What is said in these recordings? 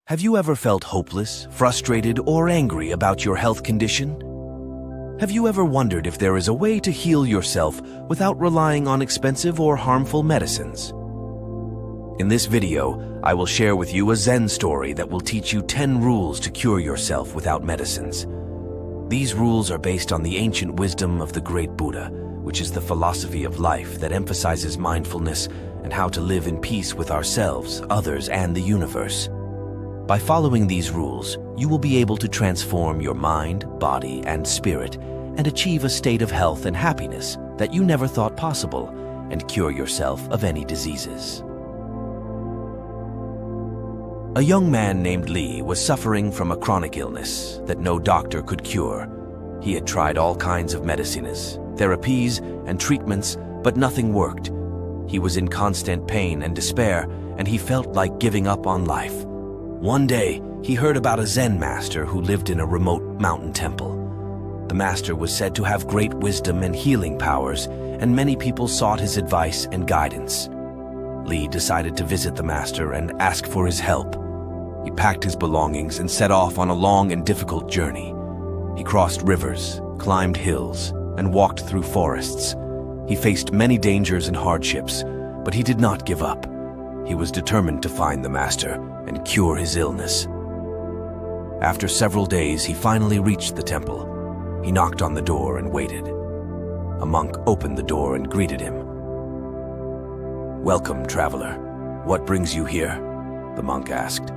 Have you ever felt hopeless, frustrated, or angry about your health condition? Have you ever wondered if there is a way to heal yourself without relying on expensive or harmful medicines? In this video, I will share with you a Zen story that will teach you 10 rules to cure yourself without medicines. These rules are based on the ancient wisdom of the great Buddha, which is the philosophy of life that emphasizes mindfulness and how to live in peace with ourselves, others, and the universe. By following these rules, you will be able to transform your mind, body, and spirit and achieve a state of health and happiness that you never thought possible and cure yourself of any diseases. A young man named Li was suffering from a chronic illness that no doctor could cure. He had tried all kinds of medicines, therapies, and treatments, but nothing worked. He was in constant pain and despair, and he felt like giving up on life. One day, he heard about a Zen master who lived in a remote mountain temple. The master was said to have great wisdom and healing powers, and many people sought his advice and guidance. Li decided to visit the master and ask for his help. He packed his belongings and set off on a long and difficult journey. He crossed rivers, climbed hills, and walked through forests. He faced many dangers and hardships, but he did not give up. He was determined to find the master and cure his illness. After several days, he finally reached the temple. He knocked on the door and waited. A monk opened the door and greeted him. "Welcome, traveler. What brings you here?" the monk asked.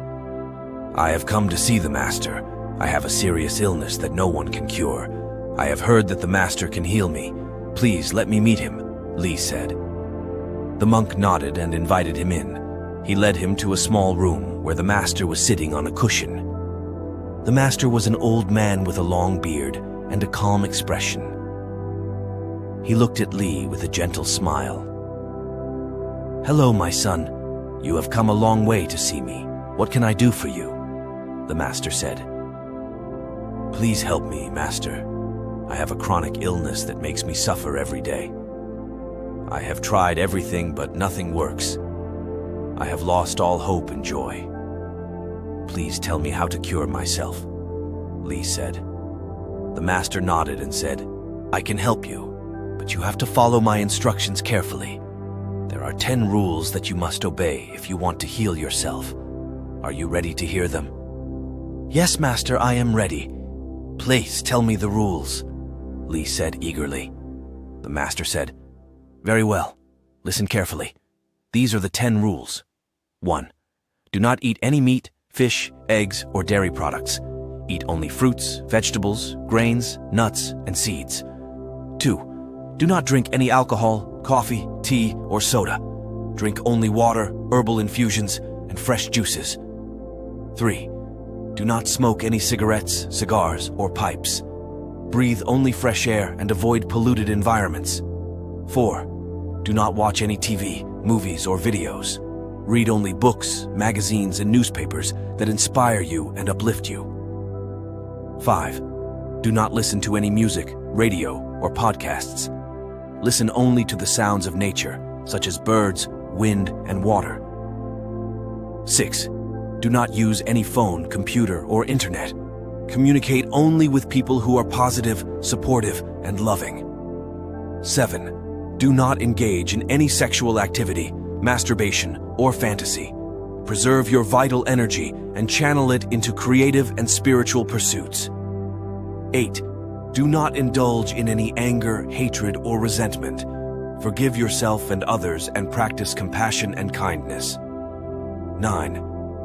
"I have come to see the master. I have a serious illness that no one can cure. I have heard that the master can heal me. Please let me meet him," Li said. The monk nodded and invited him in. He led him to a small room where the master was sitting on a cushion. The master was an old man with a long beard and a calm expression. He looked at Li with a gentle smile. "Hello, my son. You have come a long way to see me. What can I do for you?" the master said. "Please help me, master. I have a chronic illness that makes me suffer every day. I have tried everything, but nothing works. I have lost all hope and joy. Please tell me how to cure myself," Li said. The master nodded and said, "I can help you, but you have to follow my instructions carefully. There are 10 rules that you must obey if you want to heal yourself. Are you ready to hear them?" "Yes, master, I am ready. Please tell me the rules," Li said eagerly. The master said, "Very well. Listen carefully. These are the 10 rules. 1. Do not eat any meat, fish, eggs, or dairy products. Eat only fruits, vegetables, grains, nuts, and seeds. 2. Do not drink any alcohol, coffee, tea, or soda. Drink only water, herbal infusions, and fresh juices. 3. Do not smoke any cigarettes, cigars, or pipes. Breathe only fresh air and avoid polluted environments. 4. Do not watch any TV, movies, or videos. Read only books, magazines, and newspapers that inspire you and uplift you. 5. Do not listen to any music, radio, or podcasts. Listen only to the sounds of nature, such as birds, wind, and water. 6. Do not use any phone, computer, or internet. Communicate only with people who are positive, supportive, and loving. 7. Do not engage in any sexual activity, masturbation, or fantasy. Preserve your vital energy and channel it into creative and spiritual pursuits. 8. Do not indulge in any anger, hatred, or resentment. Forgive yourself and others and practice compassion and kindness. 9.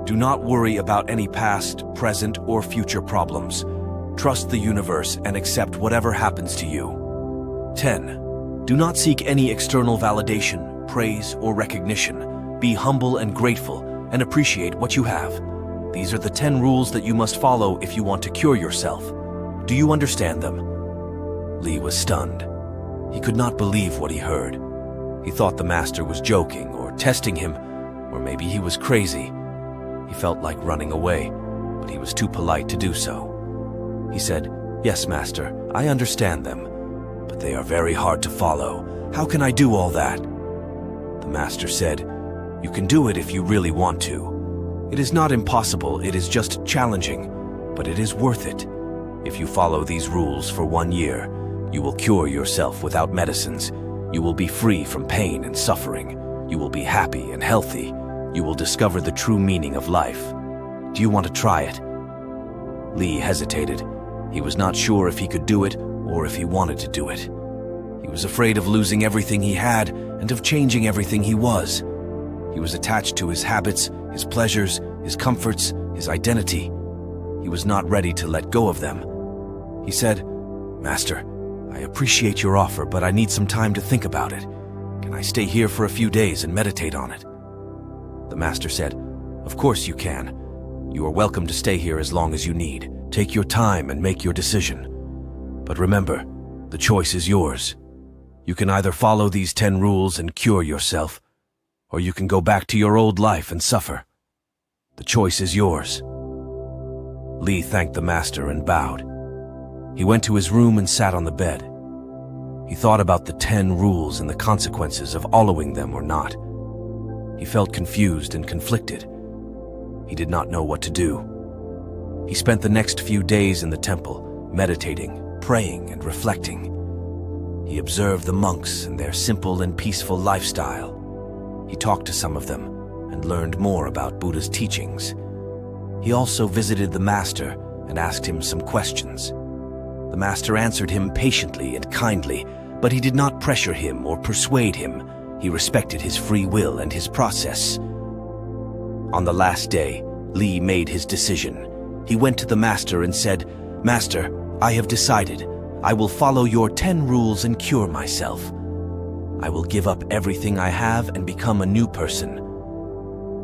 Do not worry about any past, present, or future problems. Trust the universe and accept whatever happens to you. 10. Do not seek any external validation, praise, or recognition. Be humble and grateful and appreciate what you have. These are the 10 rules that you must follow if you want to cure yourself. Do you understand them?" Li was stunned. He could not believe what he heard. He thought the master was joking or testing him, or maybe he was crazy. He felt like running away, but he was too polite to do so. He said, "Yes, master, I understand them, but they are very hard to follow. How can I do all that?" The master said, "You can do it if you really want to. It is not impossible, it is just challenging, but it is worth it. If you follow these rules for 1 year, you will cure yourself without medicines. You will be free from pain and suffering. You will be happy and healthy. You will discover the true meaning of life. Do you want to try it? Lee hesitated. He was not sure if he could do it or if he wanted to do it. He was afraid of losing everything he had and of changing everything he was. He was attached to his habits, his pleasures, his comforts, his identity. He was not ready to let go of them. He said, "Master, I appreciate your offer, but I need some time to think about it. Can I stay here for a few days and meditate on it?" The master said, "Of course you can. You are welcome to stay here as long as you need. Take your time and make your decision. But remember, the choice is yours. You can either follow these 10 rules and cure yourself, or you can go back to your old life and suffer. The choice is yours." Lee thanked the master and bowed. He went to his room and sat on the bed. He thought about the 10 rules and the consequences of following them or not. He felt confused and conflicted. He did not know what to do. He spent the next few days in the temple, meditating, praying, and reflecting. He observed the monks and their simple and peaceful lifestyle. He talked to some of them and learned more about Buddha's teachings. He also visited the master and asked him some questions. The master answered him patiently and kindly, but he did not pressure him or persuade him. He respected his free will and his process. On the last day, Lee made his decision. He went to the master and said, "Master, I have decided. I will follow your 10 rules and cure myself. I will give up everything I have and become a new person.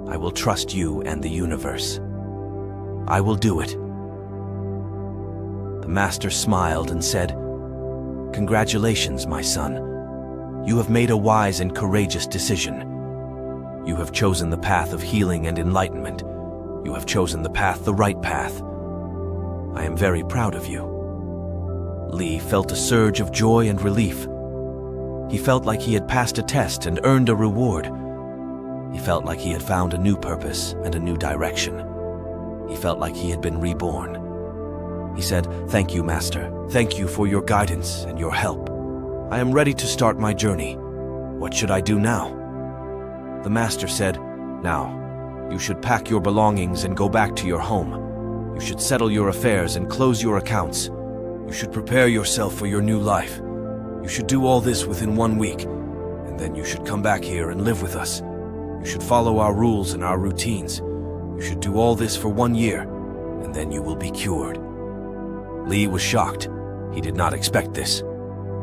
I will trust you and the universe. I will do it." The master smiled and said, "Congratulations, my son. You have made a wise and courageous decision. You have chosen the path of healing and enlightenment. You have chosen the path, the right path. I am very proud of you." Lee felt a surge of joy and relief. He felt like he had passed a test and earned a reward. He felt like he had found a new purpose and a new direction. He felt like he had been reborn. He said, "Thank you, Master. Thank you for your guidance and your help. I am ready to start my journey. What should I do now?" The master said, "Now, you should pack your belongings and go back to your home. You should settle your affairs and close your accounts. You should prepare yourself for your new life. You should do all this within 1 week, and then you should come back here and live with us. You should follow our rules and our routines. You should do all this for 1 year, and then you will be cured." Lee was shocked. He did not expect this.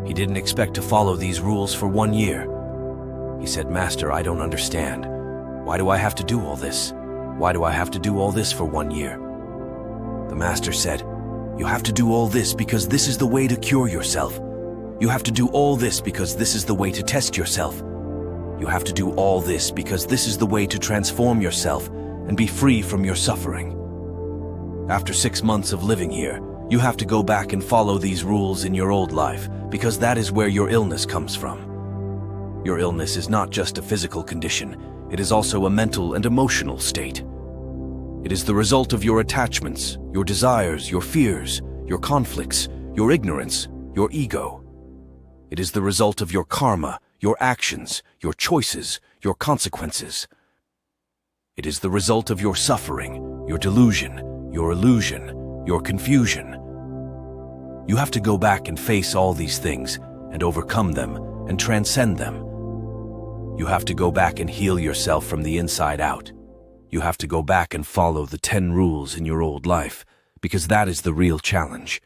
He didn't expect to follow these rules for 1 year. He said, "Master, I don't understand. Why do I have to do all this? Why do I have to do all this for 1 year?" The master said, "You have to do all this because this is the way to cure yourself. You have to do all this because this is the way to test yourself. You have to do all this because this is the way to transform yourself and be free from your suffering. After 6 months of living here, you have to go back and follow these rules in your old life because that is where your illness comes from. Your illness is not just a physical condition, it is also a mental and emotional state. It is the result of your attachments, your desires, your fears, your conflicts, your ignorance, your ego. It is the result of your karma, your actions, your choices, your consequences. It is the result of your suffering, your delusion, your illusion, your confusion. You have to go back and face all these things and overcome them and transcend them. You have to go back and heal yourself from the inside out. You have to go back and follow the 10 rules in your old life because that is the real challenge.